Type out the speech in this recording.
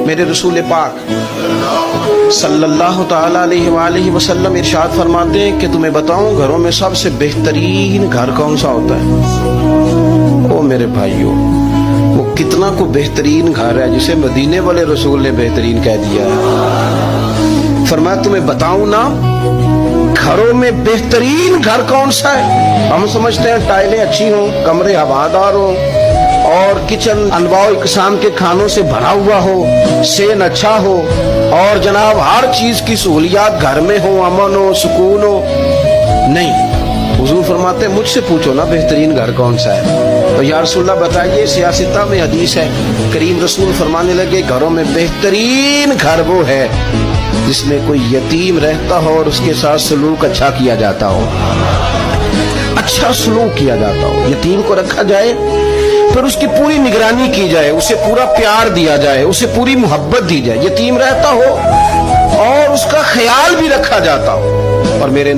میرے رسول پاک صلی اللہ تعالیٰ علیہ وآلہ وسلم ارشاد فرماتے ہیں کہ تمہیں بتاؤں گھروں میں سب سے بہترین گھر کون سا ہوتا ہے؟ او میرے بھائیوں، وہ کتنا کو بہترین گھر ہے جسے مدینے والے رسول نے بہترین کہہ دیا ہے۔ فرمایا تمہیں بتاؤں نا گھروں میں بہترین گھر کون سا ہے؟ ہم سمجھتے ہیں ٹائلیں اچھی ہوں، کمرے ہوادار ہوں اور کچن انواع اقسام کے کھانوں سے بھرا ہوا ہو، سین اچھا ہو اور جناب ہر چیز کی سہولیات گھر میں ہو، امن ہو، سکون ہو۔ نہیں، حضور فرماتے ہیں مجھ سے پوچھو نا بہترین گھر کون سا ہے؟ تو یا رسول اللہ بتائیے، سیاستہ میں حدیث ہے، کریم رسول فرمانے لگے گھروں میں بہترین گھر وہ ہے جس میں کوئی یتیم رہتا ہو اور اس کے ساتھ سلوک اچھا کیا جاتا ہو، اچھا سلوک کیا جاتا ہو، یتیم کو رکھا جائے پھر اس کی پوری نگرانی کی جائے، اسے پورا پیار دیا جائے، اسے پوری محبت دی جائے، یتیم رہتا ہو اور اس کا خیال بھی رکھا جاتا ہو۔ اور میرے